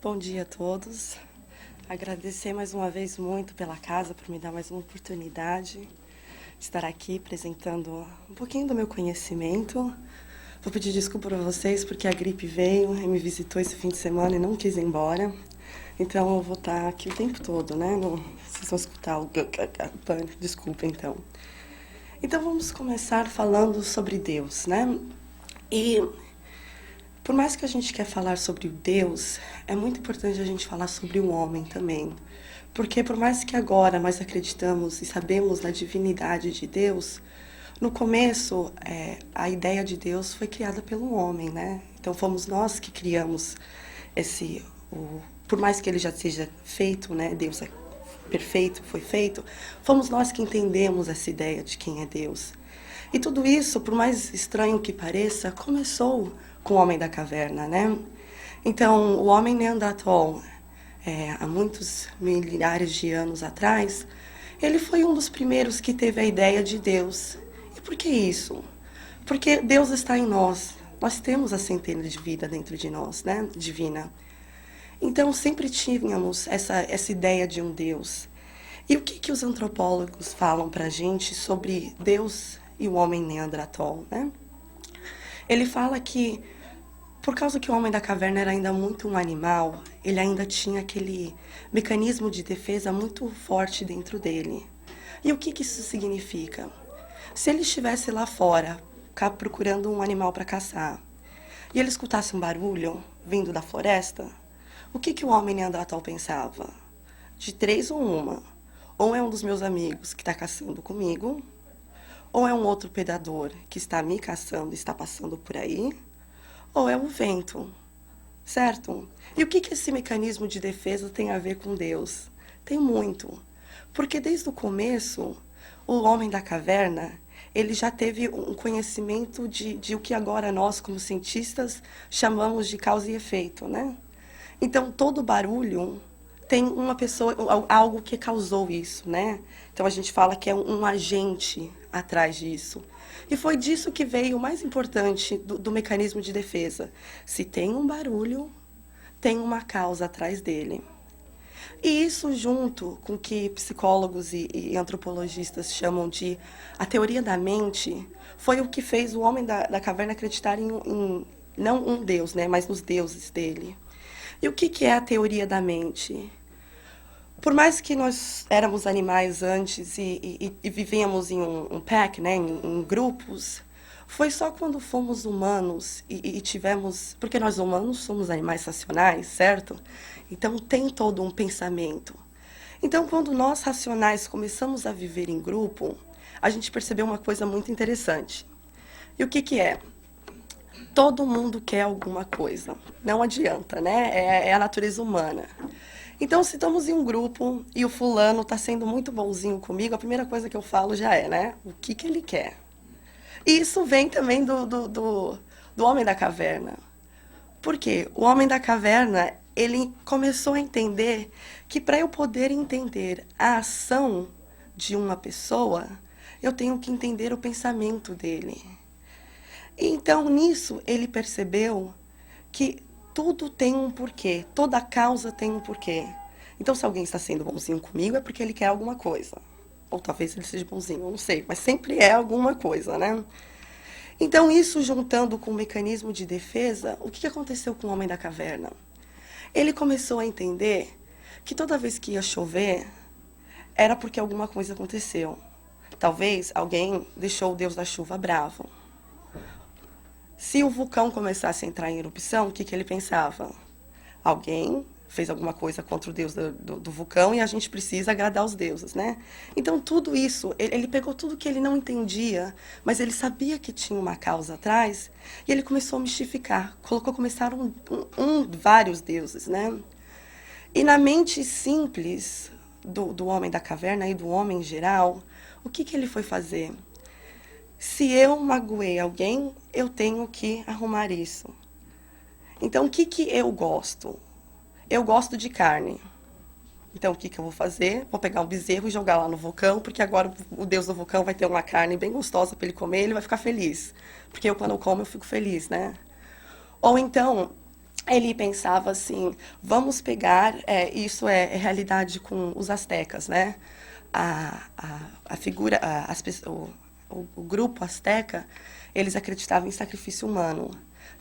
Bom dia a todos. Agradecer mais uma vez muito pela casa, por me dar mais uma oportunidade de estar aqui apresentando um pouquinho do meu conhecimento. Vou pedir desculpa para vocês porque a gripe veio e me visitou esse fim de semana e não quis ir embora. Então eu vou estar aqui o tempo todo, né? Não, vocês vão escutar o desculpa então. Então vamos começar falando sobre Deus, né? E por mais que a gente quer falar sobre o Deus, é muito importante a gente falar sobre o homem também. Porque por mais que agora nós acreditamos e sabemos na divindade de Deus, no começo a ideia de Deus foi criada pelo homem, né? Então fomos nós que criamos por mais que ele já seja feito, né? Deus é perfeito, foi feito, fomos nós que entendemos essa ideia de quem é Deus. E tudo isso, por mais estranho que pareça, começou com o homem da caverna, né? Então, o homem Neandertal, há muitos milhares de anos atrás, ele foi um dos primeiros que teve a ideia de Deus. E por que isso? Porque Deus está em nós. Nós temos a centelha de vida dentro de nós, né? Divina. Então, sempre tínhamos essa ideia de um Deus. E o que os antropólogos falam para a gente sobre Deus e o homem Neandertal, né? Ele fala que, por causa que o homem da caverna era ainda muito um animal, ele ainda tinha aquele mecanismo de defesa muito forte dentro dele. E o que isso significa? Se ele estivesse lá fora, procurando um animal para caçar, e ele escutasse um barulho vindo da floresta, o que o homem Neandertal pensava? De três ou uma. Ou é um dos meus amigos que está caçando comigo, ou é um outro predador que está me caçando e está passando por aí, ou é o vento, certo? E o que esse mecanismo de defesa tem a ver com Deus? Tem muito. Porque desde o começo, o homem da caverna, ele já teve um conhecimento de o que agora nós, como cientistas, chamamos de causa e efeito, né? Então, todo barulho tem uma pessoa, algo que causou isso, né? Então, a gente fala que é um agente atrás disso. E foi disso que veio o mais importante do mecanismo de defesa. Se tem um barulho, tem uma causa atrás dele. E isso, junto com o que psicólogos e antropologistas chamam de a teoria da mente, foi o que fez o homem da caverna acreditar em não um Deus, né, mas nos deuses dele. E o que é a teoria da mente? Por mais que nós éramos animais antes e vivíamos em um pack, né, em grupos, foi só quando fomos humanos e tivemos... Porque nós humanos somos animais racionais, certo? Então tem todo um pensamento. Então, quando nós racionais começamos a viver em grupo, a gente percebeu uma coisa muito interessante. E o que é? Todo mundo quer alguma coisa. Não adianta, né? É a natureza humana. Então, se estamos em um grupo e o fulano está sendo muito bonzinho comigo, a primeira coisa que eu falo já é, né? O que ele quer? E isso vem também do homem da caverna. Por quê? O homem da caverna, ele começou a entender que para eu poder entender a ação de uma pessoa, eu tenho que entender o pensamento dele. Então, nisso, ele percebeu que tudo tem um porquê, toda causa tem um porquê. Então, se alguém está sendo bonzinho comigo, é porque ele quer alguma coisa. Ou talvez ele seja bonzinho, eu não sei, mas sempre é alguma coisa, né? Então, isso juntando com o mecanismo de defesa, o que aconteceu com o homem da caverna? Ele começou a entender que toda vez que ia chover, era porque alguma coisa aconteceu. Talvez alguém deixou o Deus da chuva bravo. Se o vulcão começasse a entrar em erupção, o que ele pensava? Alguém fez alguma coisa contra o deus do vulcão e a gente precisa agradar os deuses, né? Então, tudo isso, ele pegou tudo que ele não entendia, mas ele sabia que tinha uma causa atrás, e ele começou a mistificar. Começaram vários deuses, né? E na mente simples do homem da caverna e do homem em geral, o que ele foi fazer? Se eu magoei alguém, eu tenho que arrumar isso. Então, o que eu gosto? Eu gosto de carne. Então, o que eu vou fazer? Vou pegar um bezerro e jogar lá no vulcão, porque agora o deus do vulcão vai ter uma carne bem gostosa para ele comer e ele vai ficar feliz. Porque eu, quando eu como, eu fico feliz, né? Ou então, ele pensava assim, vamos pegar, isso é realidade com os astecas, né? A figura, o grupo asteca, eles acreditavam em sacrifício humano.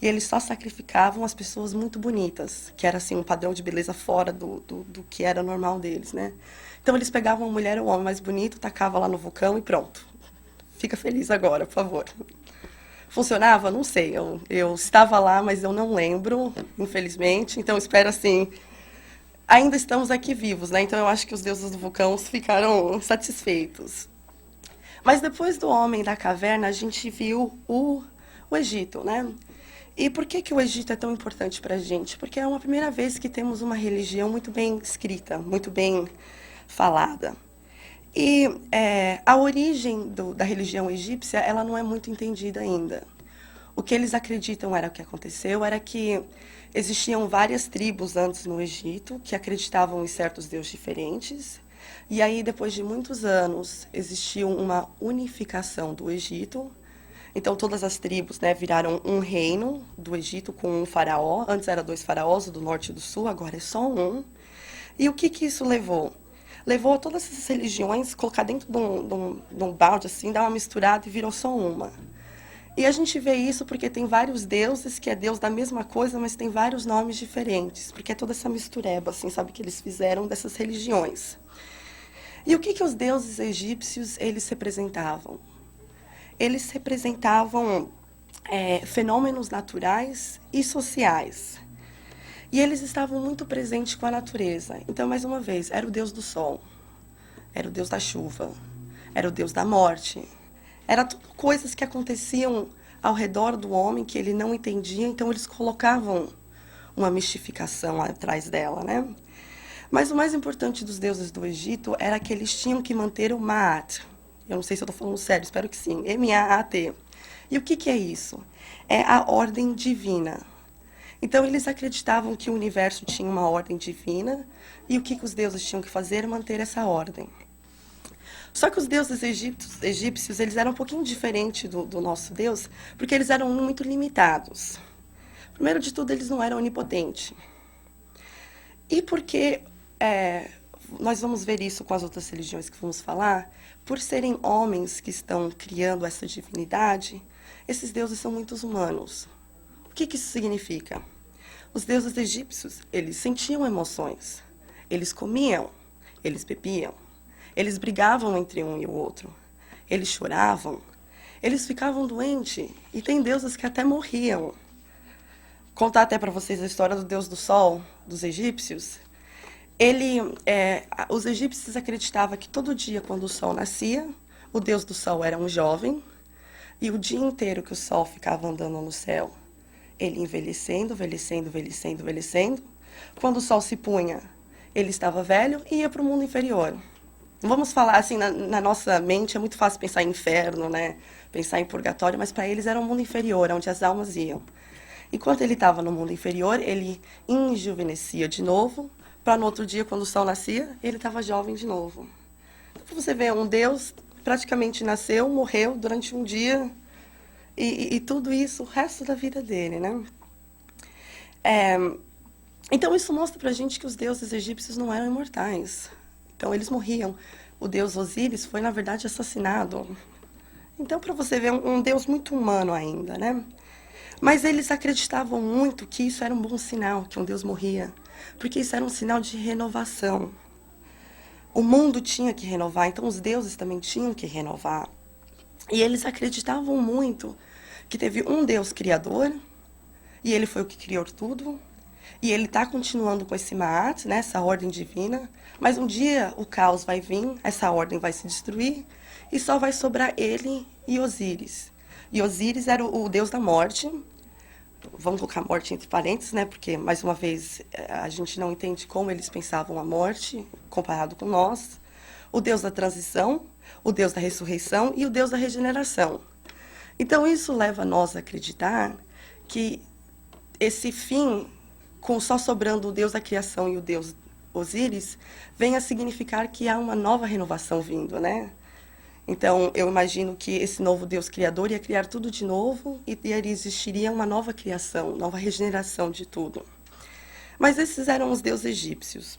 E eles só sacrificavam as pessoas muito bonitas, que era assim um padrão de beleza fora do que era normal deles, né? Então eles pegavam a mulher ou o homem mais bonito, tacavam lá no vulcão e pronto. Fica feliz agora, por favor. Funcionava? Não sei. Eu estava lá, mas eu não lembro, infelizmente. Então, espero assim. Ainda estamos aqui vivos, né? Então, eu acho que os deuses do vulcão ficaram satisfeitos. Mas depois do homem da caverna, a gente viu o Egito, né? E por que, que o Egito é tão importante para a gente? Porque é uma primeira vez que temos uma religião muito bem escrita, muito bem falada. E a origem da religião egípcia, ela não é muito entendida ainda. O que eles acreditam era o que aconteceu, era que existiam várias tribos antes no Egito que acreditavam em certos deuses diferentes. E aí, depois de muitos anos, existiu uma unificação do Egito. Então, todas as tribos, né, viraram um reino do Egito com um faraó. Antes era dois faraós, o do norte e do sul, agora é só um. E o que que isso levou? Levou todas essas religiões, colocar dentro de um balde, assim, dar uma misturada e virou só uma. E a gente vê isso porque tem vários deuses, que é Deus da mesma coisa, mas tem vários nomes diferentes. Porque é toda essa mistureba, assim, sabe, que eles fizeram dessas religiões. E o que que os deuses egípcios, eles representavam? Eles representavam fenômenos naturais e sociais. E eles estavam muito presentes com a natureza. Então, mais uma vez, era o deus do sol, era o deus da chuva, era o deus da morte. Era tudo coisas que aconteciam ao redor do homem que ele não entendia, então eles colocavam uma mistificação atrás dela, né? Mas o mais importante dos deuses do Egito era que eles tinham que manter o Ma'at. Eu não sei se eu estou falando sério, espero que sim. M-A-A-T. E o que que é isso? É a ordem divina. Então, eles acreditavam que o universo tinha uma ordem divina e o que os deuses tinham que fazer? Manter essa ordem. Só que os deuses egípcios eles eram um pouquinho diferentes do nosso Deus, porque eles eram muito limitados. Primeiro de tudo, eles não eram onipotentes. E porque nós vamos ver isso com as outras religiões que vamos falar, por serem homens que estão criando essa divindade, esses deuses são muito humanos. O que que isso significa? Os deuses egípcios, eles sentiam emoções. Eles comiam, eles bebiam, eles brigavam entre um e o outro, eles choravam, eles ficavam doentes e tem deuses que até morriam. Contar até para vocês a história do deus do sol, dos egípcios. Os egípcios acreditavam que todo dia, quando o sol nascia, o deus do sol era um jovem e o dia inteiro que o sol ficava andando no céu, ele envelhecendo, envelhecendo, envelhecendo, envelhecendo. Quando o sol se punha, ele estava velho e ia para o mundo inferior. Vamos falar assim, na nossa mente é muito fácil pensar em inferno, né? Pensar em purgatório, mas para eles era um mundo inferior, onde as almas iam. Enquanto ele estava no mundo inferior, ele enjuvenescia de novo, para no outro dia, quando o sol nascia, ele estava jovem de novo. Então, você vê, um Deus praticamente nasceu, morreu durante um dia, e tudo isso o resto da vida dele, né? Então, isso mostra pra gente que os deuses egípcios não eram imortais. Então, eles morriam. O deus Osíris foi, na verdade, assassinado. Então, para você ver, um deus muito humano ainda, né? Mas eles acreditavam muito que isso era um bom sinal, que um deus morria. Porque isso era um sinal de renovação. O mundo tinha que renovar, então os deuses também tinham que renovar. E eles acreditavam muito que teve um Deus criador, e ele foi o que criou tudo, e ele está continuando com esse Ma'at, né, essa ordem divina, mas um dia o caos vai vir, essa ordem vai se destruir, e só vai sobrar ele e Osíris. E Osíris era o deus da morte, vamos colocar morte entre parênteses, né, porque, mais uma vez, a gente não entende como eles pensavam a morte, comparado com nós. O deus da transição, o deus da ressurreição e o deus da regeneração. Então, isso leva nós a acreditar que esse fim, com só sobrando o deus da criação e o deus Osíris, vem a significar que há uma nova renovação vindo, né? Então, eu imagino que esse novo Deus criador ia criar tudo de novo e existiria uma nova criação, nova regeneração de tudo. Mas esses eram os deuses egípcios.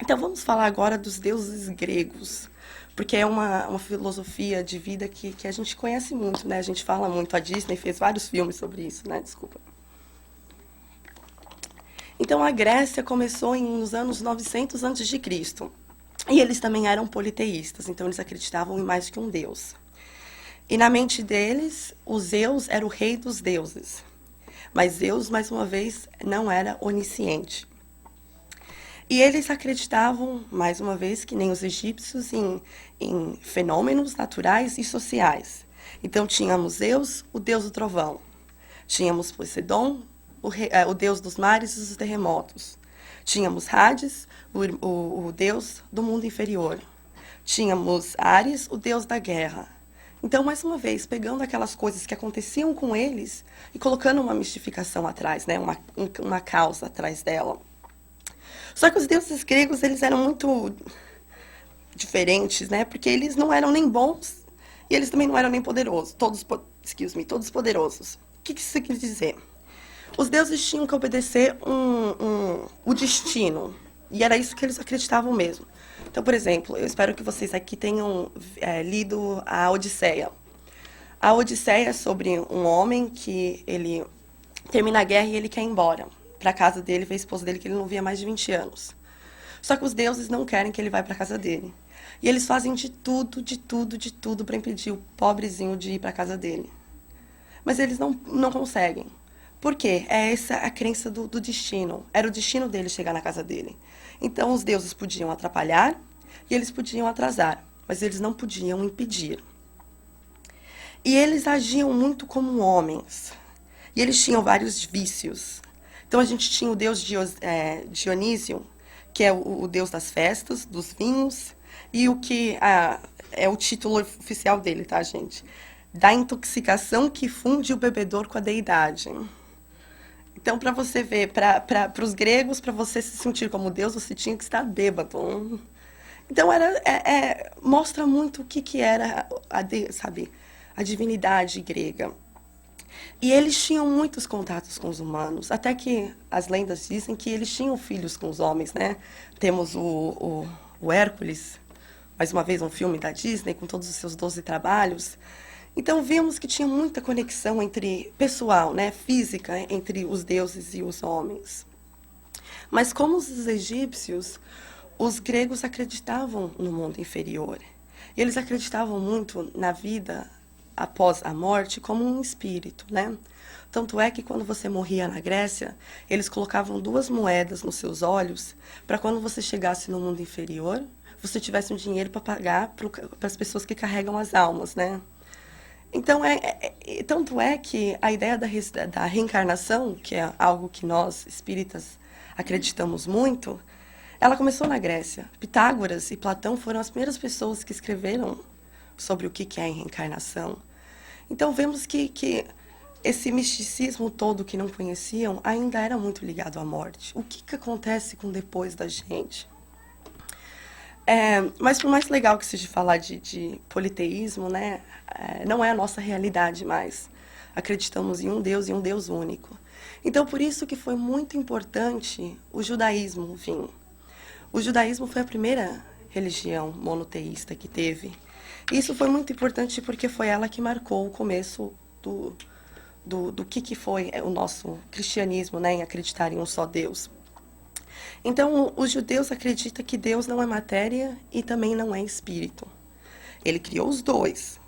Então vamos falar agora dos deuses gregos, porque é uma filosofia de vida que a gente conhece muito, né? A gente fala muito, a Disney fez vários filmes sobre isso, né? Desculpa. Então a Grécia começou nos anos 900 a.C. E eles também eram politeístas, então eles acreditavam em mais que um deus. E na mente deles, o Zeus era o rei dos deuses. Mas Zeus, mais uma vez, não era onisciente. E eles acreditavam, mais uma vez, que nem os egípcios, em fenômenos naturais e sociais. Então tínhamos Zeus, o deus do trovão. Tínhamos Poseidon, o deus dos mares e dos terremotos. Tínhamos Hades, o deus do mundo inferior. Tínhamos Ares, o deus da guerra. Então, mais uma vez, pegando aquelas coisas que aconteciam com eles e colocando uma mistificação atrás, né? uma causa atrás dela. Só que os deuses gregos, eles eram muito diferentes, né? Porque eles não eram nem bons e eles também não eram nem poderosos. Todos poderosos. O que isso quer dizer? Os deuses tinham que obedecer o destino. E era isso que eles acreditavam mesmo. Então, por exemplo, eu espero que vocês aqui tenham lido a Odisseia. A Odisseia é sobre um homem que ele termina a guerra e ele quer ir embora para casa dele, ver a esposa dele, que ele não via há mais de 20 anos. Só que os deuses não querem que ele vá para casa dele. E eles fazem de tudo para impedir o pobrezinho de ir para casa dele. Mas eles não conseguem. Por quê? É essa a crença do destino. Era o destino dele chegar na casa dele. Então, os deuses podiam atrapalhar e eles podiam atrasar, mas eles não podiam impedir. E eles agiam muito como homens. E eles tinham vários vícios. Então, a gente tinha o deus Dionísio, que é o deus das festas, dos vinhos, e o que é o título oficial dele, tá, gente? Da intoxicação que funde o bebedor com a deidade. Então, para você ver, para os gregos, para você se sentir como Deus, você tinha que estar bêbado. Então, mostra muito o que era a divindade grega. E eles tinham muitos contatos com os humanos, até que as lendas dizem que eles tinham filhos com os homens, né? Temos o Hércules, mais uma vez um filme da Disney, com todos os seus 12 trabalhos. Então, vimos que tinha muita conexão pessoal, né, física, entre os deuses e os homens. Mas como os egípcios, os gregos acreditavam no mundo inferior. E eles acreditavam muito na vida após a morte como um espírito, né? Tanto é que quando você morria na Grécia, eles colocavam 2 moedas nos seus olhos para quando você chegasse no mundo inferior, você tivesse um dinheiro para pagar para as pessoas que carregam as almas, né? Então, tanto é que a ideia da reencarnação, que é algo que nós, espíritas, acreditamos muito, ela começou na Grécia. Pitágoras e Platão foram as primeiras pessoas que escreveram sobre o que é a reencarnação. Então, vemos que esse misticismo todo que não conheciam ainda era muito ligado à morte. O que acontece com depois da gente? Mas por mais legal que seja falar de politeísmo, né, não é a nossa realidade mais. Acreditamos em um Deus e um Deus único. Então, por isso que foi muito importante o judaísmo vir. O judaísmo foi a primeira religião monoteísta que teve. Isso foi muito importante porque foi ela que marcou o começo do que foi o nosso cristianismo, né, em acreditar em um só Deus. Então, os judeus acreditam que Deus não é matéria e também não é espírito. Ele criou os dois,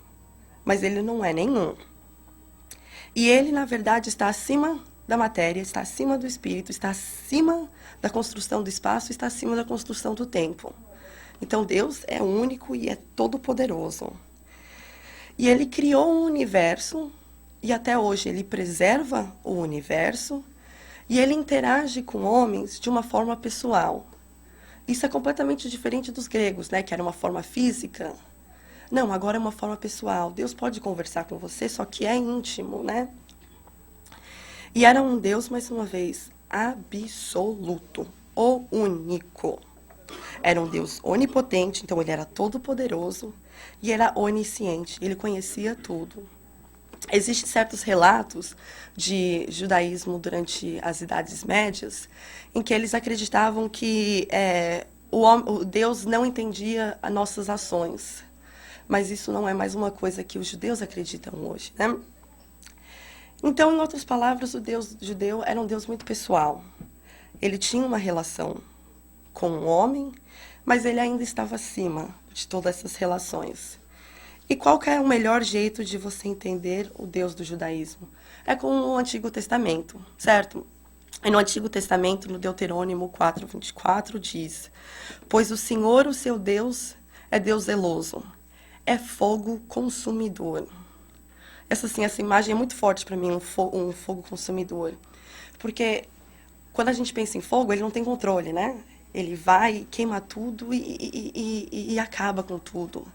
mas ele não é nenhum. E ele, na verdade, está acima da matéria, está acima do espírito, está acima da construção do espaço, está acima da construção do tempo. Então, Deus é único e é todo-poderoso. E ele criou um universo, e até hoje ele preserva o universo, e ele interage com homens de uma forma pessoal. Isso é completamente diferente dos gregos, né? Que era uma forma física. Não, agora é uma forma pessoal. Deus pode conversar com você, só que é íntimo, né? E era um Deus, mais uma vez, absoluto, o único. Era um Deus onipotente, então ele era todo poderoso, e era onisciente, ele conhecia tudo. Existem certos relatos de judaísmo durante as Idades Médias em que eles acreditavam que o Deus não entendia as nossas ações. Mas isso não é mais uma coisa que os judeus acreditam hoje, né? Então, em outras palavras, o Deus judeu era um Deus muito pessoal. Ele tinha uma relação com o homem, mas ele ainda estava acima de todas essas relações. E qual que é o melhor jeito de você entender o Deus do judaísmo? É com o Antigo Testamento, certo? E no Antigo Testamento, no Deuterônimo 4:24, diz: Pois o Senhor, o seu Deus, é Deus zeloso, é fogo consumidor. Essa imagem é muito forte para mim, um fogo consumidor. Porque quando a gente pensa em fogo, ele não tem controle, né? Ele vai, queima tudo e acaba com tudo.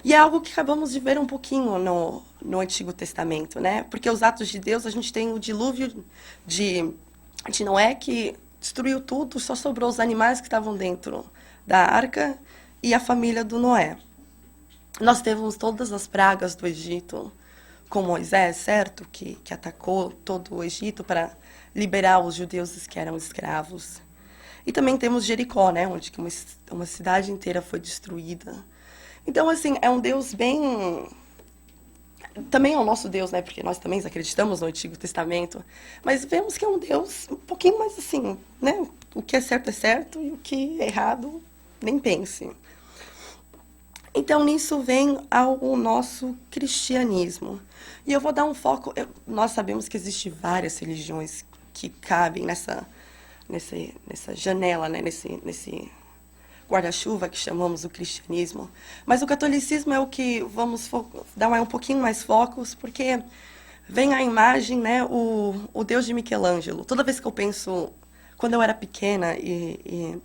E é algo que acabamos de ver um pouquinho no Antigo Testamento, né? Porque os atos de Deus, a gente tem o dilúvio de Noé, que destruiu tudo, só sobrou os animais que estavam dentro da arca e a família do Noé. Nós temos todas as pragas do Egito, com Moisés, certo? Que atacou todo o Egito para liberar os judeus que eram escravos. E também temos Jericó, né? Onde uma cidade inteira foi destruída. Então, assim, é um Deus bem... Também é o nosso Deus, né? Porque nós também acreditamos no Antigo Testamento. Mas vemos que é um Deus um pouquinho mais assim, né? O que é certo e o que é errado, nem pense. Então, nisso vem ao nosso cristianismo. E eu vou dar um foco... Nós sabemos que existem várias religiões que cabem nessa janela, né? Nesse guarda-chuva que chamamos o cristianismo. Mas o catolicismo é o que vamos dar um pouquinho mais focos, porque vem a imagem, né, o Deus de Michelangelo. Toda vez que eu penso, quando eu era pequena e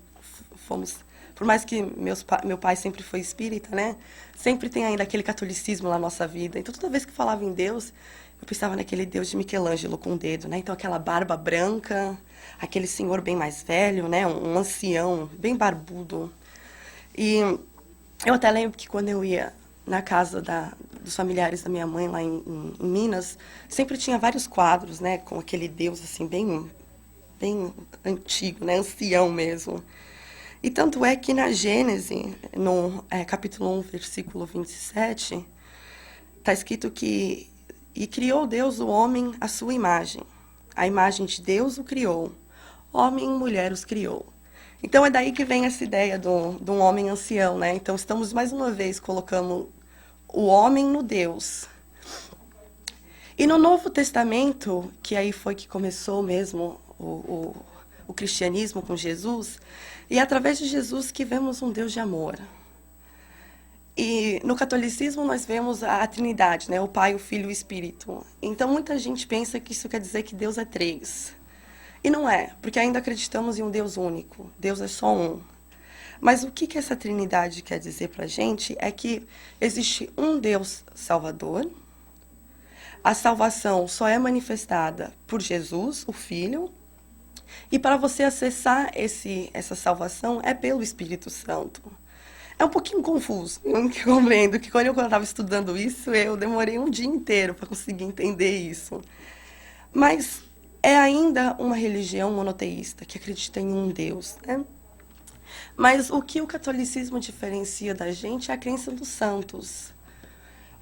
fomos, por mais que meu pai sempre foi espírita, né, sempre tem ainda aquele catolicismo na nossa vida. Então toda vez que falava em Deus, eu pensava naquele Deus de Michelangelo com o dedo, né? Então aquela barba branca, aquele senhor bem mais velho, né? Um ancião, bem barbudo. E eu até lembro que quando eu ia na casa dos familiares da minha mãe lá em Minas, sempre tinha vários quadros, né? Com aquele Deus assim bem antigo, né? Ancião mesmo. E tanto é que na Gênesis, no capítulo 1, versículo 27, está escrito que e criou Deus o homem à sua imagem. A imagem de Deus o criou. Homem e mulher os criou. Então é daí que vem essa ideia de um homem ancião, né? Então estamos mais uma vez colocando o homem no Deus. E no Novo Testamento, que aí foi que começou mesmo o cristianismo com Jesus, e é através de Jesus que vemos um Deus de amor. E no catolicismo nós vemos a Trindade, né? O Pai, o Filho e o Espírito. Então muita gente pensa que isso quer dizer que Deus é três. E não é, porque ainda acreditamos em um Deus único. Deus é só um. Mas o que essa Trindade quer dizer para a gente é que existe um Deus Salvador. A salvação só é manifestada por Jesus, o Filho. E para você acessar essa salvação é pelo Espírito Santo. É um pouquinho confuso, eu compreendo que quando eu estava estudando isso, eu demorei um dia inteiro para conseguir entender isso. Mas é ainda uma religião monoteísta, que acredita em um Deus, né? Mas o que o catolicismo diferencia da gente é a crença dos santos.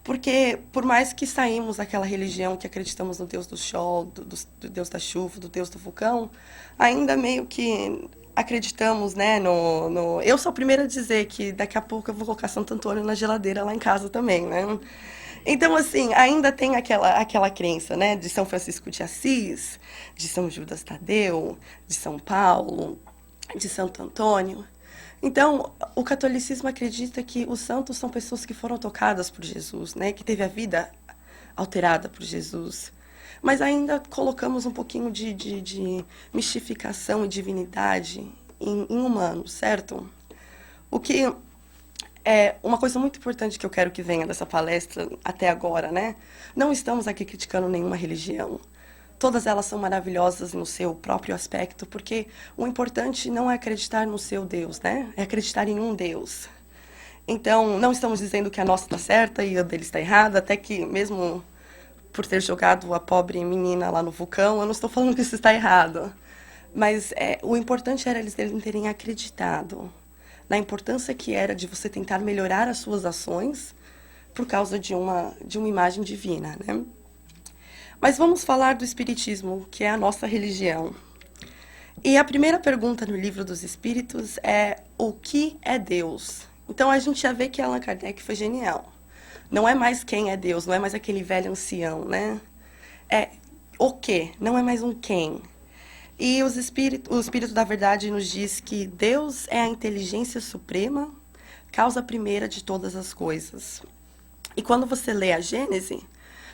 Porque, por mais que saímos daquela religião que acreditamos no Deus do sol, do Deus da chuva, do Deus do vulcão, ainda meio que acreditamos, né, Eu sou a primeira a dizer que daqui a pouco eu vou colocar Santo Antônio na geladeira lá em casa também, né? Então, assim, ainda tem aquela crença, né, de São Francisco de Assis, de São Judas Tadeu, de São Paulo, de Santo Antônio. Então, o catolicismo acredita que os santos são pessoas que foram tocadas por Jesus, né, que teve a vida alterada por Jesus. Mas ainda colocamos um pouquinho de mistificação e divindade em humanos, certo? O que é uma coisa muito importante que eu quero que venha dessa palestra até agora, né? Não estamos aqui criticando nenhuma religião. Todas elas são maravilhosas no seu próprio aspecto, porque o importante não é acreditar no seu Deus, né? É acreditar em um Deus. Então, não estamos dizendo que a nossa está certa e a dele está errada, até que mesmo por ter jogado a pobre menina lá no vulcão. Eu não estou falando que isso está errado. Mas o importante era eles terem acreditado na importância que era de você tentar melhorar as suas ações por causa de uma imagem divina, né? Mas vamos falar do Espiritismo, que é a nossa religião. E a primeira pergunta no Livro dos Espíritos é: o que é Deus? Então a gente já vê que Allan Kardec foi genial. Não é mais quem é Deus, não é mais aquele velho ancião, né? É o que, não é mais um quem. E o Espírito da Verdade nos diz que Deus é a inteligência suprema, causa primeira de todas as coisas. E quando você lê a Gênese,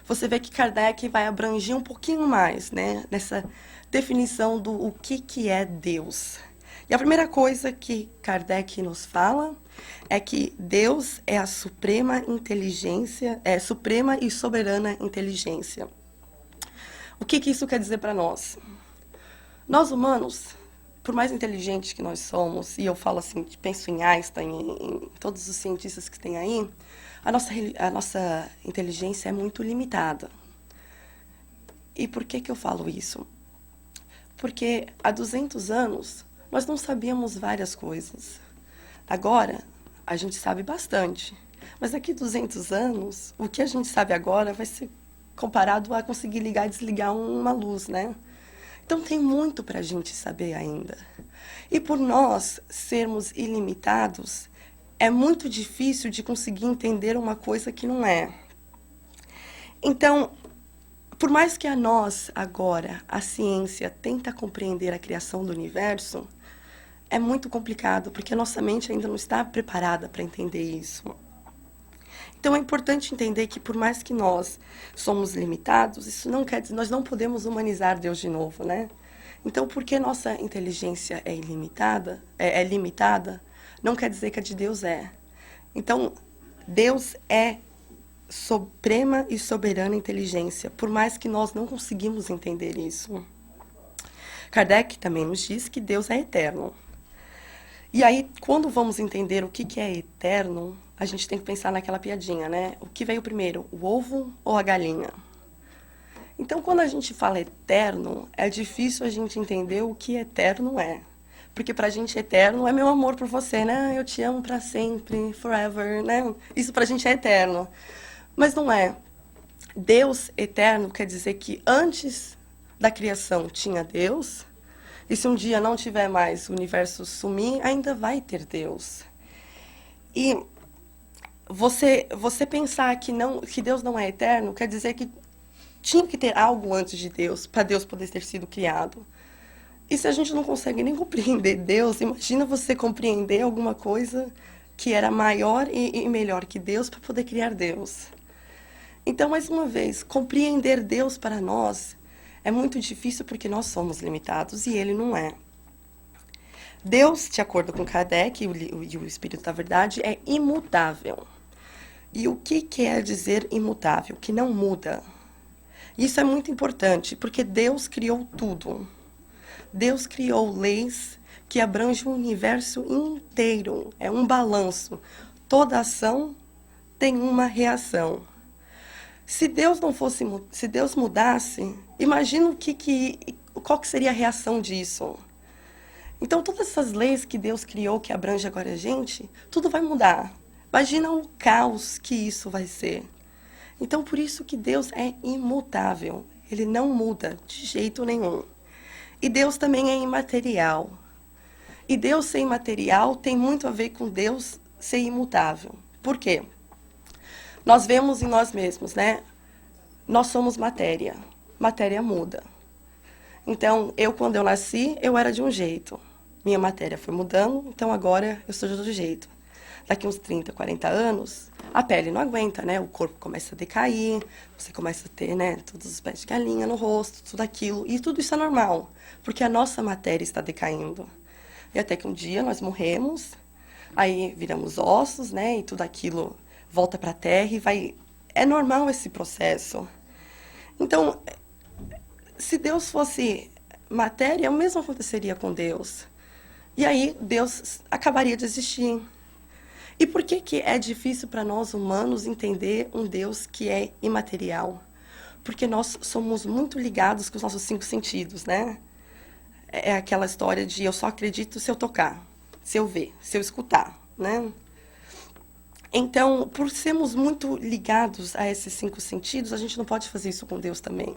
você vê que Kardec vai abranger um pouquinho mais, né, nessa definição do o que é Deus. E a primeira coisa que Kardec nos fala é que Deus é a suprema inteligência, suprema e soberana inteligência. O que isso quer dizer para nós? Nós humanos, por mais inteligentes que nós somos, e eu falo assim, penso em Einstein, em todos os cientistas que tem aí, a nossa inteligência é muito limitada. E por que eu falo isso? Porque há 200 anos nós não sabíamos várias coisas. Agora, a gente sabe bastante. Mas daqui a 200 anos, o que a gente sabe agora vai ser comparado a conseguir ligar e desligar uma luz, né? Então tem muito para a gente saber ainda. E por nós sermos ilimitados, é muito difícil de conseguir entender uma coisa que não é. Então, por mais que a nós, agora, a ciência tenta compreender a criação do universo, é muito complicado, porque a nossa mente ainda não está preparada para entender isso. Então é importante entender que por mais que nós somos limitados, isso não quer dizer, nós não podemos humanizar Deus de novo, né? Então, porque nossa inteligência é ilimitada, é limitada, não quer dizer que a de Deus é. Então, Deus é suprema e soberana inteligência, por mais que nós não conseguimos entender isso. Kardec também nos diz que Deus é eterno. E aí, quando vamos entender o que é eterno, a gente tem que pensar naquela piadinha, né? O que veio primeiro, o ovo ou a galinha? Então, quando a gente fala eterno, é difícil a gente entender o que eterno é. Porque pra gente eterno é meu amor por você, né? Eu te amo pra sempre, forever, né? Isso pra gente é eterno. Mas não é. Deus eterno quer dizer que antes da criação tinha Deus, e se um dia não tiver mais, o universo sumir, ainda vai ter Deus. E você pensar que Deus não é eterno, quer dizer que tinha que ter algo antes de Deus, para Deus poder ter sido criado. E se a gente não consegue nem compreender Deus, imagina você compreender alguma coisa que era maior e melhor que Deus para poder criar Deus. Então, mais uma vez, compreender Deus para nós é muito difícil porque nós somos limitados e Ele não é. Deus, de acordo com Kardec e o Espírito da Verdade, é imutável. E o que quer dizer imutável? Que não muda. Isso é muito importante, porque Deus criou tudo. Deus criou leis que abrangem o universo inteiro. É um balanço. Toda ação tem uma reação. Se Deus não fosse, se Deus mudasse, imagina qual que seria a reação disso. Então, todas essas leis que Deus criou, que abrange agora a gente, tudo vai mudar. Imagina o caos que isso vai ser. Então, por isso que Deus é imutável. Ele não muda de jeito nenhum. E Deus também é imaterial. E Deus ser imaterial tem muito a ver com Deus ser imutável. Por quê? Nós vemos em nós mesmos, né? Nós somos matéria. Matéria muda. Então, quando eu nasci, eu era de um jeito. Minha matéria foi mudando, então agora eu sou de outro jeito. Daqui uns 30, 40 anos, a pele não aguenta, né? O corpo começa a decair, você começa a ter, né, todos os pés de galinha no rosto, tudo aquilo. E tudo isso é normal, porque a nossa matéria está decaindo. E até que um dia nós morremos, aí viramos ossos, né? E tudo aquilo volta para a terra e vai... É normal esse processo. Então, se Deus fosse matéria, o mesmo aconteceria com Deus. E aí Deus acabaria de existir. E por que é difícil para nós humanos entender um Deus que é imaterial? porque nós somos muito ligados com os nossos 5 sentidos, né? É aquela história de eu só acredito se eu tocar, se eu ver, se eu escutar, né? Então, por sermos muito ligados a esses 5 sentidos, a gente não pode fazer isso com Deus também.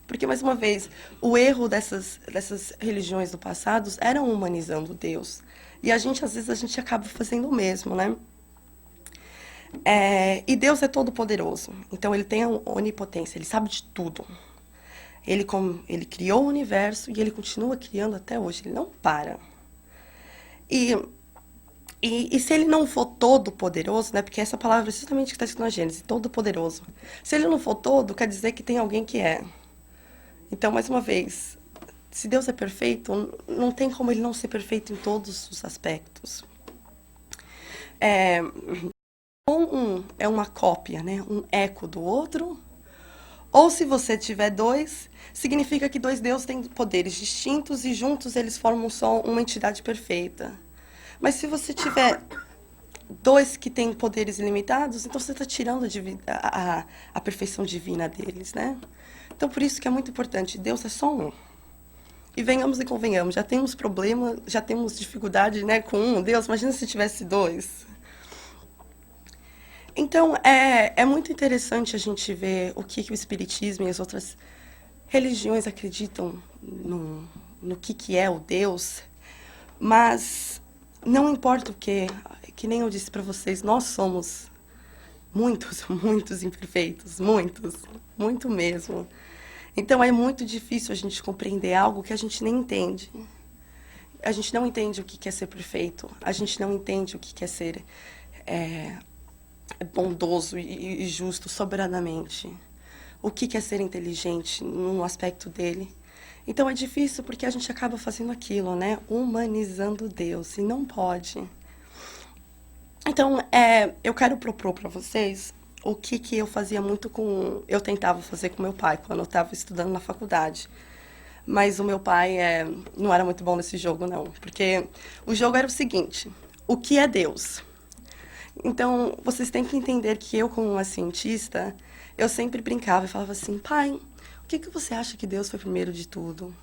Porque, mais uma vez, o erro dessas religiões do passado era humanizando Deus. E a gente, às vezes, a gente acaba fazendo o mesmo, né? E Deus é todo poderoso. Então, ele tem a onipotência, ele sabe de tudo. Ele criou o universo e ele continua criando até hoje, ele não para. E se ele não for todo poderoso, né? Porque essa palavra é justamente que está escrito na Gênesis, todo poderoso. Se ele não for todo, quer dizer que tem alguém que é. Então, mais uma vez, se Deus é perfeito, não tem como ele não ser perfeito em todos os aspectos. Um é uma cópia, né? Um eco do outro. Ou se você tiver dois, significa que dois deuses têm poderes distintos e juntos eles formam só uma entidade perfeita. Mas se você tiver dois que têm poderes ilimitados, então você está tirando a perfeição divina deles, né? Então, por isso que é muito importante, Deus é só um. E venhamos e convenhamos, já temos problema, já temos dificuldade, né, com um Deus, imagina se tivesse dois. Então, é muito interessante a gente ver o que o Espiritismo e as outras religiões acreditam no que é o Deus, mas não importa o que nem eu disse para vocês, nós somos muitos, muitos imperfeitos, muitos, muito mesmo. Então é muito difícil a gente compreender algo que a gente nem entende. A gente não entende o que é ser perfeito, a gente não entende o que é ser bondoso e justo soberanamente. O que é ser inteligente num aspecto dele. Então é difícil porque a gente acaba fazendo aquilo, né? Humanizando Deus, e não pode. Então, eu quero propor para vocês o que eu fazia muito com... Eu tentava fazer com meu pai quando eu estava estudando na faculdade. Mas o meu pai não era muito bom nesse jogo, não. Porque o jogo era o seguinte, o que é Deus? Então, vocês têm que entender que eu, como uma cientista, eu sempre brincava e falava assim, pai, o que você acha que Deus foi primeiro de tudo?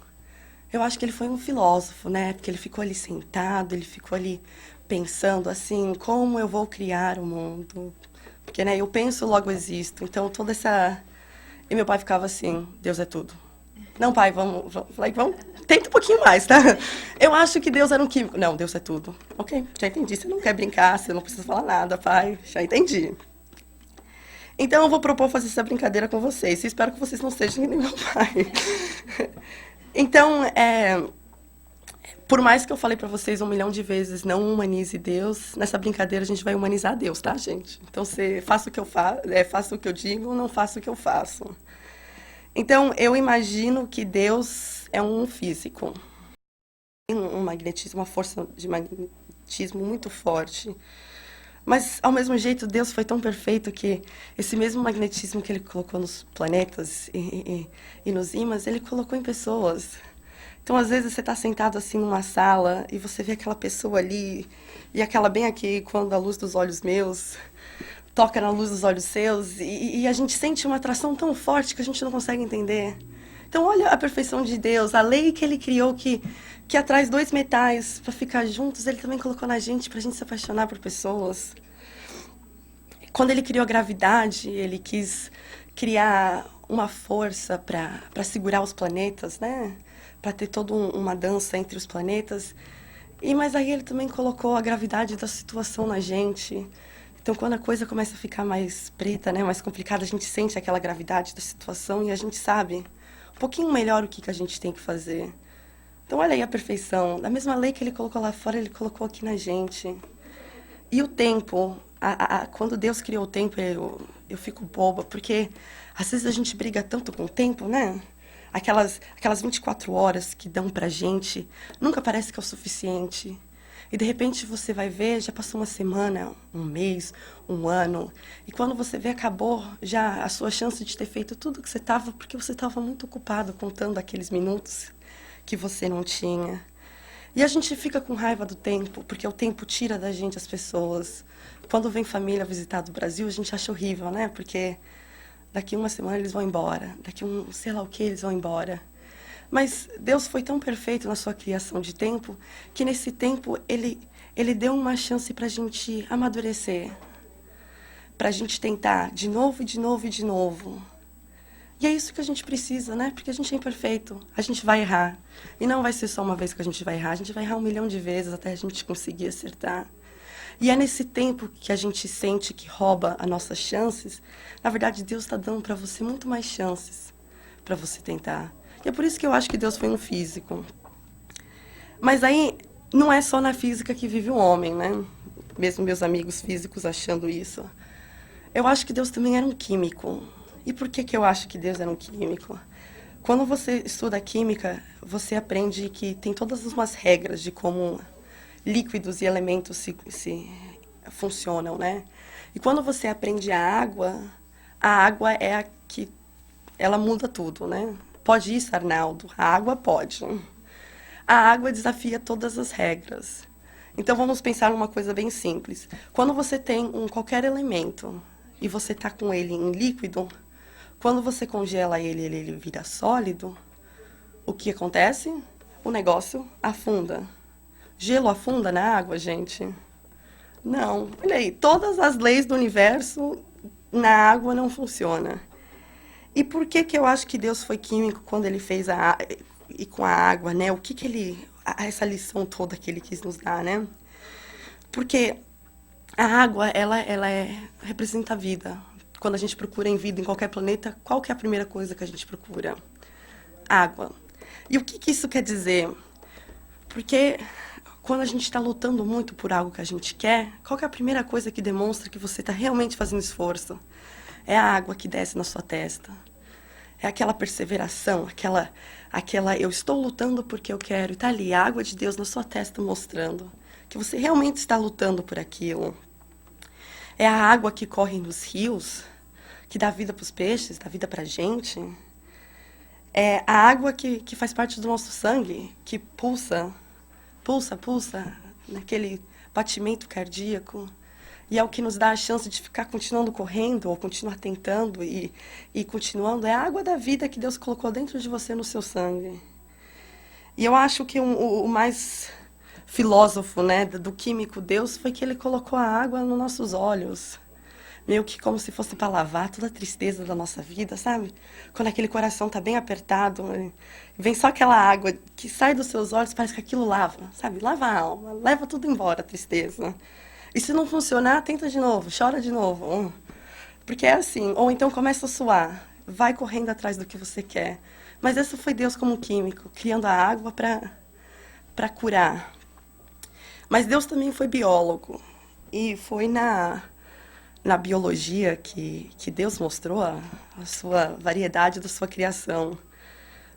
Eu acho que ele foi um filósofo, né? Porque ele ficou ali sentado, ele ficou ali pensando assim, como eu vou criar o mundo? Porque, né, eu penso, logo existo. Então, toda essa... E meu pai ficava assim, Deus é tudo. Não, pai, vamos, tenta um pouquinho mais, tá? Eu acho que Deus era um químico. Não, Deus é tudo. Ok, já entendi. Você não quer brincar, você não precisa falar nada, pai. Já entendi. Então, eu vou propor fazer essa brincadeira com vocês. E espero que vocês não sejam que nem meu pai. Então, por mais que eu falei pra vocês 1 milhão de vezes, não humanize Deus, nessa brincadeira a gente vai humanizar Deus, tá, gente? Então, você faça o que eu faça o que eu digo, não faça o que eu faço. Então, eu imagino que Deus é um físico. Tem um magnetismo, uma força de magnetismo muito forte. Mas, ao mesmo jeito, Deus foi tão perfeito que esse mesmo magnetismo que ele colocou nos planetas e nos ímãs, ele colocou em pessoas. Então, às vezes, você está sentado assim numa sala e você vê aquela pessoa ali, e aquela bem aqui, quando a luz dos olhos meus toca na luz dos olhos seus, e a gente sente uma atração tão forte que a gente não consegue entender. Então, olha a perfeição de Deus, a lei que ele criou que atrai dois metais para ficar juntos, ele também colocou na gente para a gente se apaixonar por pessoas. Quando ele criou a gravidade, ele quis criar uma força para segurar os planetas, né? Para ter toda uma dança entre os planetas. Mas aí ele também colocou a gravidade da situação na gente. Então, quando a coisa começa a ficar mais preta, né, mais complicada, a gente sente aquela gravidade da situação e a gente sabe um pouquinho melhor o que a gente tem que fazer. Então, olha aí a perfeição. Da mesma lei que ele colocou lá fora, ele colocou aqui na gente. E o tempo, quando Deus criou o tempo, eu fico boba, porque às vezes a gente briga tanto com o tempo, né? Aquelas 24 horas que dão pra gente, nunca parece que é o suficiente. E de repente você vai ver, já passou uma semana, um mês, um ano, e quando você vê, acabou já a sua chance de ter feito tudo que você estava, porque você estava muito ocupado contando aqueles minutos que você não tinha. E a gente fica com raiva do tempo, porque o tempo tira da gente as pessoas. Quando vem família visitar do Brasil, a gente acha horrível, né? Porque daqui uma semana eles vão embora, daqui sei lá o que eles vão embora. Mas Deus foi tão perfeito na sua criação de tempo, que nesse tempo ele deu uma chance para a gente amadurecer, para a gente tentar de novo, de novo e de novo. E é isso que a gente precisa, né? Porque a gente é imperfeito, a gente vai errar. E não vai ser só uma vez que a gente vai errar, a gente vai errar 1 milhão de vezes até a gente conseguir acertar. E é nesse tempo que a gente sente que rouba as nossas chances, na verdade Deus está dando para você muito mais chances para você tentar. E é por isso que eu acho que Deus foi um físico. Mas aí, não é só na física que vive o homem, né? Mesmo meus amigos físicos achando isso. Eu acho que Deus também era um químico. E por que eu acho que Deus era um químico? Quando você estuda química, você aprende que tem todas umas regras de como líquidos e elementos se funcionam, né? E quando você aprende a água é a que ela muda tudo, né? Pode isso, Arnaldo? A água pode. A água desafia todas as regras. Então vamos pensar numa coisa bem simples. Quando você tem qualquer elemento e você está com ele em líquido, quando você congela ele vira sólido, o que acontece? O negócio afunda. Gelo afunda na água, gente? Não. Olha aí, todas as leis do universo na água não funcionam. E por que eu acho que Deus foi químico quando ele fez e com a água, né? O que ele... essa lição toda que ele quis nos dar, né? Porque a água, ela representa a vida. Quando a gente procura em vida em qualquer planeta, qual que é a primeira coisa que a gente procura? Água. E o que isso quer dizer? Porque quando a gente está lutando muito por algo que a gente quer, qual que é a primeira coisa que demonstra que você está realmente fazendo esforço? É a água que desce na sua testa. É aquela perseveração, aquela eu estou lutando porque eu quero. E está ali a água de Deus na sua testa mostrando que você realmente está lutando por aquilo. É a água que corre nos rios, que dá vida para os peixes, dá vida para a gente. É a água que faz parte do nosso sangue, que pulsa, naquele batimento cardíaco. E é o que nos dá a chance de ficar continuando correndo, ou continuar tentando e continuando. É a água da vida que Deus colocou dentro de você, no seu sangue. E eu acho que o mais filósofo, né, do químico Deus foi que ele colocou a água nos nossos olhos. Meio que como se fosse para lavar toda a tristeza da nossa vida, sabe? Quando aquele coração tá bem apertado, vem só aquela água que sai dos seus olhos, parece que aquilo lava, sabe? Lava a alma, leva tudo embora, a tristeza. E se não funcionar, tenta de novo, chora de novo. Porque é assim, ou então começa a suar, vai correndo atrás do que você quer. Mas esse foi Deus como químico, criando a água para curar. Mas Deus também foi biólogo. E foi na biologia que Deus mostrou a sua variedade da sua criação.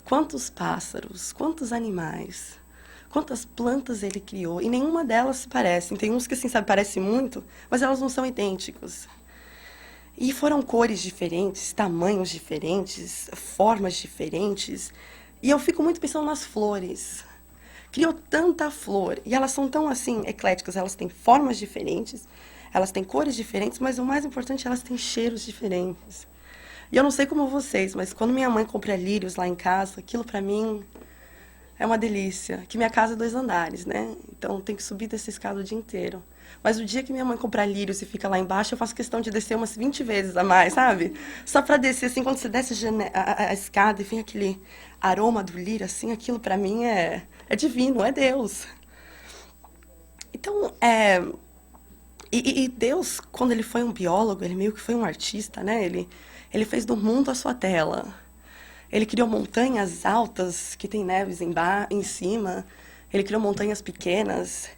Quantos pássaros, quantos animais, quantas plantas ele criou. E nenhuma delas se parecem. Tem uns que, assim, sabe, parecem muito, mas elas não são idênticos. E foram cores diferentes, tamanhos diferentes, formas diferentes. E eu fico muito pensando nas flores. Criou tanta flor, e elas são tão, assim, ecléticas, elas têm formas diferentes, elas têm cores diferentes, mas o mais importante, elas têm cheiros diferentes. E eu não sei como vocês, mas quando minha mãe compra lírios lá em casa, aquilo pra mim é uma delícia. Que minha casa é 2 andares, né? Então tem que subir dessa escada o dia inteiro. Mas o dia que minha mãe comprar lírios e fica lá embaixo, eu faço questão de descer umas 20 vezes a mais, sabe? Só pra descer, assim, quando você desce a escada e vem aquele aroma do lírio, assim, aquilo pra mim é divino, é Deus. Então, e Deus, quando ele foi um biólogo, ele meio que foi um artista, né? Ele fez do mundo a sua tela. Ele criou montanhas altas que tem neves em cima. Ele criou montanhas pequenas.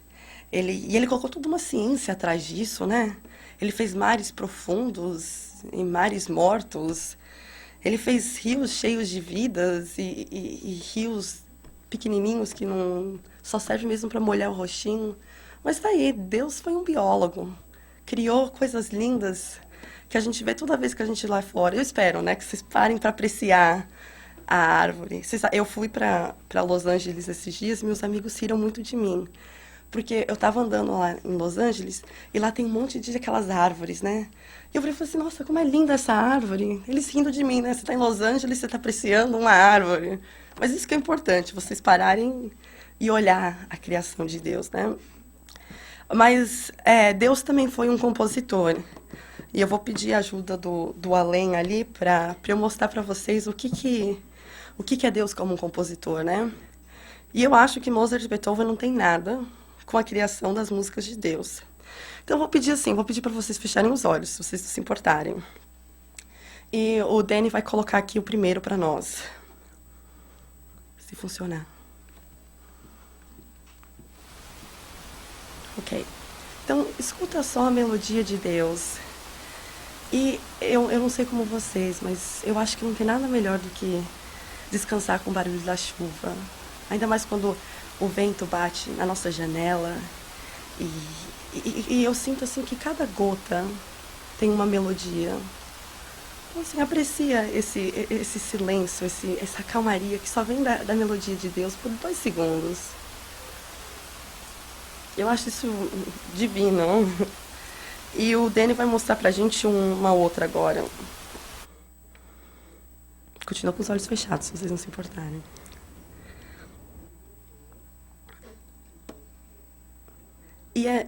E ele colocou toda uma ciência atrás disso, né? Ele fez mares profundos e mares mortos. Ele fez rios cheios de vidas e rios pequenininhos que não só servem mesmo para molhar o roxinho. Mas tá aí, Deus foi um biólogo. Criou coisas lindas que a gente vê toda vez que a gente ir lá fora. Eu espero, né, que vocês parem para apreciar a árvore. Eu fui para Los Angeles esses dias e meus amigos riram muito de mim. Porque eu tava andando lá em Los Angeles e lá tem um monte de aquelas árvores, né? E eu falei assim, nossa, como é linda essa árvore. Eles rindo de mim, né? Você tá em Los Angeles, você tá apreciando uma árvore. Mas isso que é importante, vocês pararem e olhar a criação de Deus, né? Mas Deus também foi um compositor. E eu vou pedir a ajuda do além ali para eu mostrar para vocês o que é Deus como um compositor, né? E eu acho que Mozart e Beethoven não tem nada com a criação das músicas de Deus. Então eu vou pedir para vocês fecharem os olhos, se vocês se importarem. E o Danny vai colocar aqui o primeiro para nós. Se funcionar. Ok. Então, escuta só a melodia de Deus. E eu não sei como vocês, mas eu acho que não tem nada melhor do que descansar com o barulho da chuva. Ainda mais quando o vento bate na nossa janela. E eu sinto assim que cada gota tem uma melodia. Então, assim, aprecia esse silêncio, essa calmaria que só vem da melodia de Deus por 2 segundos. Eu acho isso divino. E o Danny vai mostrar pra gente uma outra agora. Continua com os olhos fechados, se vocês não se importarem. E é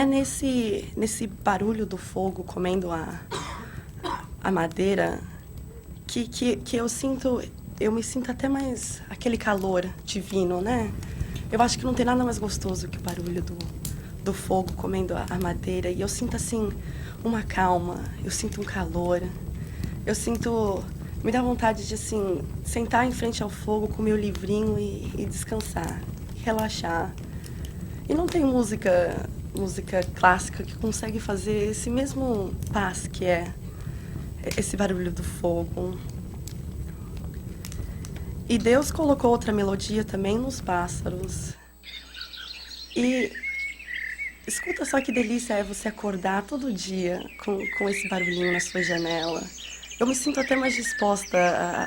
nesse barulho do fogo comendo a madeira que eu me sinto até mais aquele calor divino, né? Eu acho que não tem nada mais gostoso que o barulho do fogo comendo a madeira. E eu sinto, assim, uma calma, eu sinto um calor, eu sinto... Me dá vontade de, assim, sentar em frente ao fogo com meu livrinho e descansar, relaxar. E não tem música clássica que consegue fazer esse mesmo paz que é esse barulho do fogo. E Deus colocou outra melodia também nos pássaros. E escuta só que delícia é você acordar todo dia com esse barulhinho na sua janela. Eu me sinto até mais disposta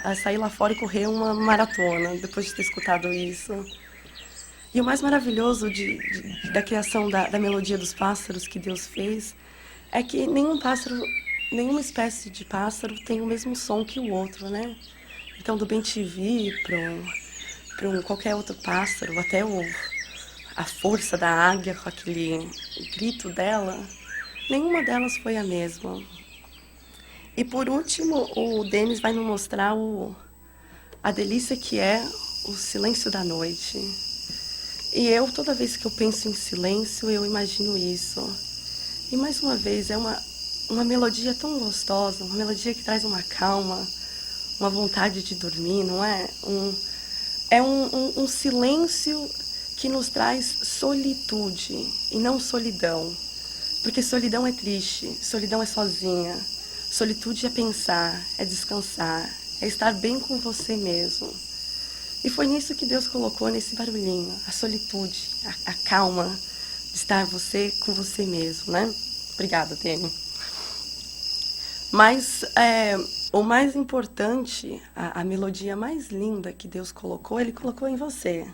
a sair lá fora e correr uma maratona depois de ter escutado isso. E o mais maravilhoso da criação da melodia dos pássaros que Deus fez é que nenhuma espécie de pássaro tem o mesmo som que o outro, né? Então, do bem-te-vi para qualquer outro pássaro, até a força da águia com aquele grito dela, nenhuma delas foi a mesma. E por último, o Denis vai nos mostrar a delícia que é o silêncio da noite. E toda vez que eu penso em silêncio, eu imagino isso. E mais uma vez, é uma melodia tão gostosa, uma melodia que traz uma calma, uma vontade de dormir, não é? É um silêncio que nos traz solitude e não solidão. Porque solidão é triste, solidão é sozinha. Solitude é pensar, é descansar, é estar bem com você mesmo. E foi nisso que Deus colocou nesse barulhinho, a solitude, a calma de estar você com você mesmo, né? Obrigada, Tênia. Mas o mais importante, a melodia mais linda que Deus colocou, Ele colocou em você.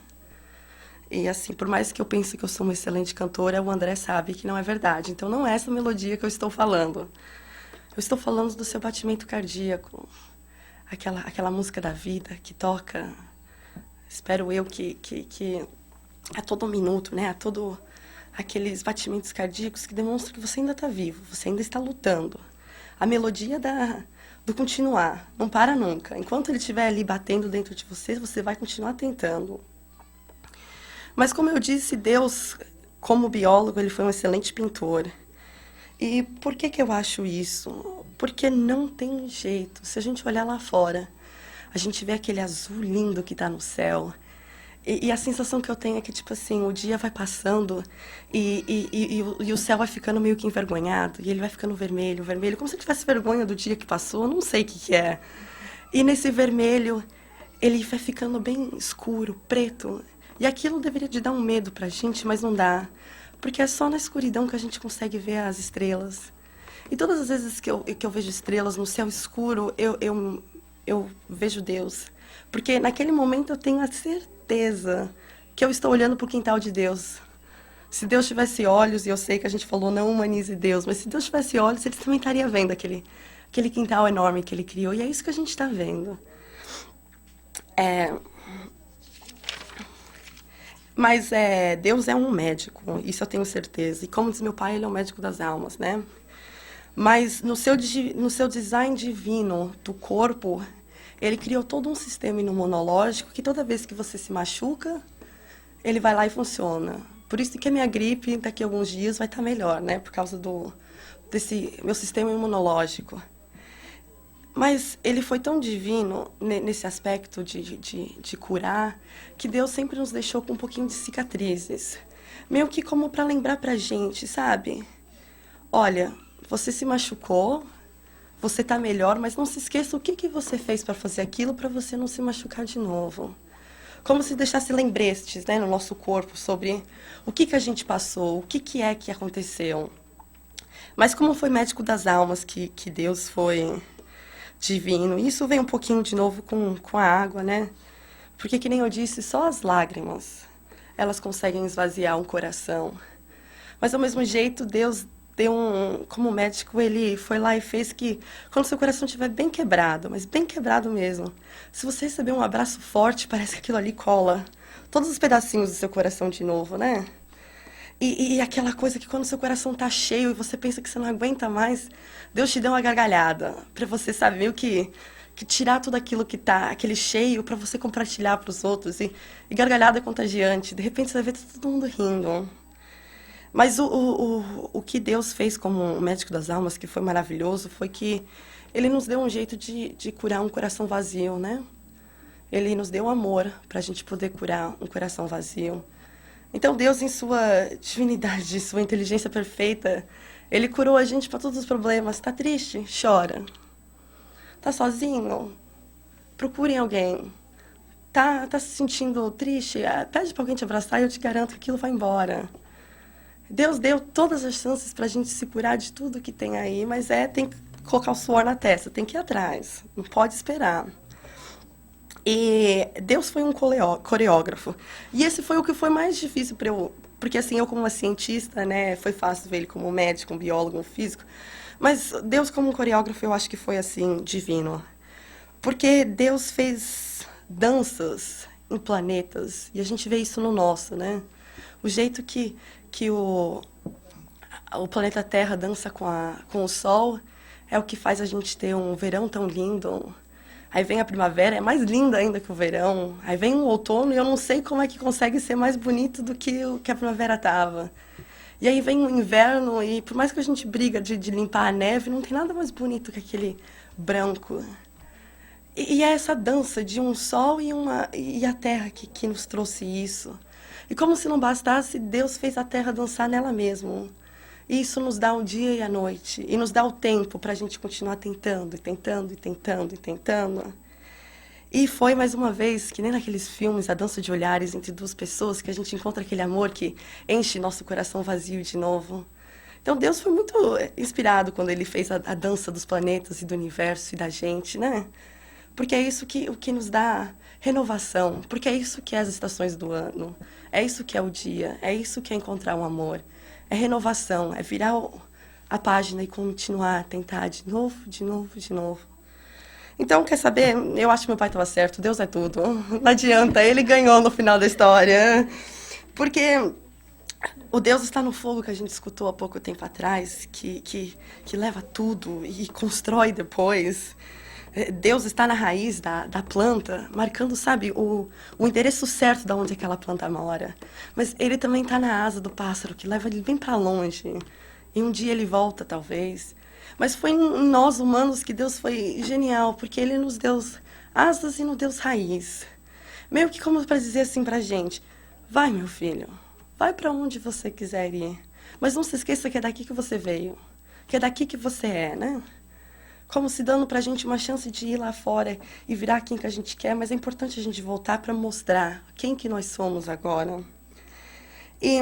E assim, por mais que eu pense que eu sou uma excelente cantora, o André sabe que não é verdade. Então não é essa melodia que eu estou falando. Eu estou falando do seu batimento cardíaco, aquela música da vida que toca, espero eu que a todo minuto, né? A todo aqueles batimentos cardíacos que demonstram que você ainda está vivo, você ainda está lutando. A melodia do continuar, não para nunca. Enquanto ele estiver ali batendo dentro de você, você vai continuar tentando. Mas como eu disse, Deus, como biólogo, ele foi um excelente pintor. E por que eu acho isso? Porque não tem jeito. Se a gente olhar lá fora, a gente vê aquele azul lindo que está no céu. E a sensação que eu tenho é que, tipo assim, o dia vai passando e o céu vai ficando meio que envergonhado. E ele vai ficando vermelho, vermelho. Como se ele tivesse vergonha do dia que passou, não sei o que é. E nesse vermelho, ele vai ficando bem escuro, preto. E aquilo deveria de dar um medo pra gente, mas não dá. Porque é só na escuridão que a gente consegue ver as estrelas. E todas as vezes que eu vejo estrelas no céu escuro, eu vejo Deus. Porque naquele momento eu tenho a certeza que eu estou olhando para o quintal de Deus. Se Deus tivesse olhos, e eu sei que a gente falou não humanize Deus, mas se Deus tivesse olhos, ele também estaria vendo aquele quintal enorme que ele criou. E é isso que a gente está vendo. Mas Deus é um médico, isso eu tenho certeza. E como diz meu pai, ele é um médico das almas, né? Mas no seu design divino do corpo, ele criou todo um sistema imunológico que toda vez que você se machuca, ele vai lá e funciona. Por isso que a minha gripe, daqui a alguns dias, vai estar melhor, né? Por causa desse meu sistema imunológico. Mas ele foi tão divino nesse aspecto de curar, que Deus sempre nos deixou com um pouquinho de cicatrizes. Meio que como para lembrar pra gente, sabe? Olha, você se machucou, você está melhor, mas não se esqueça o que você fez para fazer aquilo para você não se machucar de novo. Como se deixasse lembretes, né, no nosso corpo sobre o que a gente passou, o que é que aconteceu. Mas como foi médico das almas que Deus foi divino, isso vem um pouquinho de novo com a água, né? Porque, que nem eu disse, só as lágrimas, elas conseguem esvaziar um coração. Mas, ao mesmo jeito, Deus como médico, ele foi lá e fez que, quando seu coração estiver bem quebrado, mas bem quebrado mesmo, se você receber um abraço forte, parece que aquilo ali cola todos os pedacinhos do seu coração de novo, né? E aquela coisa que quando seu coração tá cheio e você pensa que você não aguenta mais, Deus te deu uma gargalhada para você saber que tirar tudo aquilo que tá, aquele cheio, para você compartilhar para os outros. E gargalhada é contagiante. De repente você vai ver todo mundo rindo. Mas o que Deus fez como médico das almas, que foi maravilhoso, foi que ele nos deu um jeito de curar um coração vazio, né? Ele nos deu amor para a gente poder curar um coração vazio. Então Deus, em sua divinidade, sua inteligência perfeita, ele curou a gente para todos os problemas. Tá triste? Chora. Tá sozinho? Procurem alguém. Tá se sentindo triste? Pede para alguém te abraçar e eu te garanto que aquilo vai embora. Deus deu todas as chances para a gente se curar de tudo que tem aí, mas tem que colocar o suor na testa, tem que ir atrás, não pode esperar. E Deus foi um coreógrafo. E esse foi o que foi mais difícil para eu... Porque, assim, eu como uma cientista, né, foi fácil ver ele como um médico, um biólogo, um físico. Mas Deus como um coreógrafo, eu acho que foi, assim, divino. Porque Deus fez danças em planetas, e a gente vê isso no nosso, né? O jeito que o planeta Terra dança com o Sol é o que faz a gente ter um verão tão lindo. Aí vem a primavera, é mais linda ainda que o verão. Aí vem o outono e eu não sei como é que consegue ser mais bonito do que o que a primavera estava. E aí vem o inverno e por mais que a gente briga de limpar a neve, não tem nada mais bonito que aquele branco. E é essa dança de um sol e a terra que nos trouxe isso. E como se não bastasse, Deus fez a terra dançar nela mesma. E isso nos dá o dia e a noite. E nos dá o tempo para a gente continuar tentando, e tentando, e tentando, e tentando. E foi, mais uma vez, que nem naqueles filmes, a dança de olhares entre duas pessoas, que a gente encontra aquele amor que enche nosso coração vazio de novo. Então Deus foi muito inspirado quando ele fez a dança dos planetas e do universo e da gente, né? Porque é isso o que nos dá renovação, porque é isso que é as estações do ano, é isso que é o dia, é isso que é encontrar um amor, é renovação, é virar a página e continuar a tentar de novo, de novo, de novo. Então, quer saber? Eu acho que meu pai estava certo, Deus é tudo, não adianta, ele ganhou no final da história, porque o Deus está no fogo que a gente escutou há pouco tempo atrás, que leva tudo e constrói depois. Deus está na raiz da planta, marcando, sabe, o endereço certo de onde aquela planta mora. Mas ele também está na asa do pássaro, que leva ele bem para longe. E um dia ele volta, talvez. Mas foi em nós, humanos, que Deus foi genial, porque ele nos deu asas e nos deu raiz. Meio que como para dizer assim para a gente, vai, meu filho, vai para onde você quiser ir. Mas não se esqueça que é daqui que você veio, que é daqui que você é, né? Como se dando para a gente uma chance de ir lá fora e virar quem que a gente quer, mas é importante a gente voltar para mostrar quem que nós somos agora. E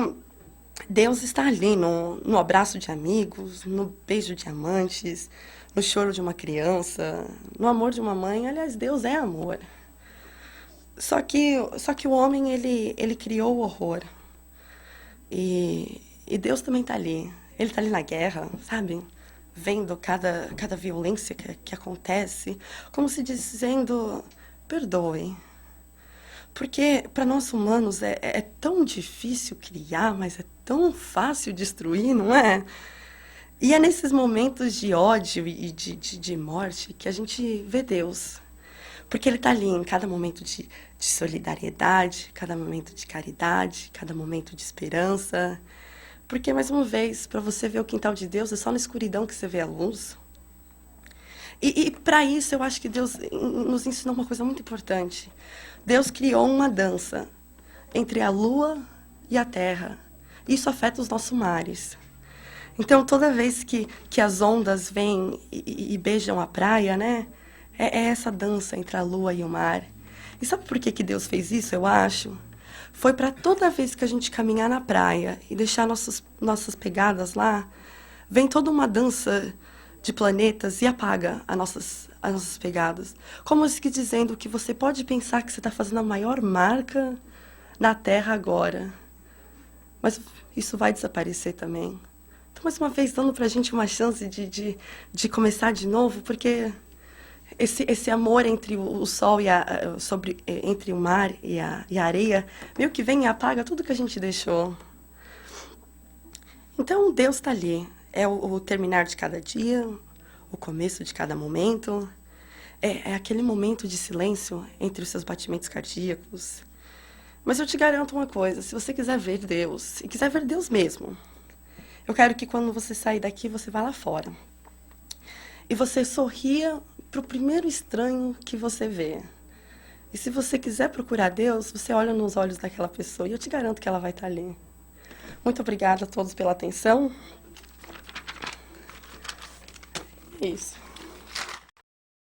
Deus está ali no abraço de amigos, no beijo de amantes, no choro de uma criança, no amor de uma mãe. Aliás, Deus é amor. Só que o homem, ele criou o horror. E Deus também tá ali. Ele tá ali na guerra, sabe? Vendo cada violência que acontece, como se dizendo, perdoe. Porque para nós humanos é tão difícil criar, mas é tão fácil destruir, não é? E é nesses momentos de ódio e de morte que a gente vê Deus. Porque Ele está ali em cada momento de solidariedade, cada momento de caridade, cada momento de esperança. Porque, mais uma vez, para você ver o quintal de Deus, é só na escuridão que você vê a luz. E para isso, eu acho que Deus nos ensinou uma coisa muito importante. Deus criou uma dança entre a lua e a terra. Isso afeta os nossos mares. Então, toda vez que as ondas vêm e beijam a praia, né? É essa dança entre a lua e o mar. E sabe por que Deus fez isso, eu acho? Foi para toda vez que a gente caminhar na praia e deixar nossas pegadas lá, vem toda uma dança de planetas e apaga as nossas pegadas. Como se dizendo que você pode pensar que você está fazendo a maior marca na Terra agora. Mas isso vai desaparecer também. Então, mais uma vez, dando para a gente uma chance de começar de novo, porque esse amor entre o sol e entre o mar e a areia, meio que vem e apaga tudo que a gente deixou. Então, Deus está ali. É o terminar de cada dia, o começo de cada momento. É aquele momento de silêncio entre os seus batimentos cardíacos. Mas eu te garanto uma coisa, se você quiser ver Deus, e quiser ver Deus mesmo, eu quero que quando você sair daqui, você vá lá fora. E você sorria para o primeiro estranho que você vê. E se você quiser procurar Deus, você olha nos olhos daquela pessoa e eu te garanto que ela vai estar ali. Muito obrigada a todos pela atenção. Isso.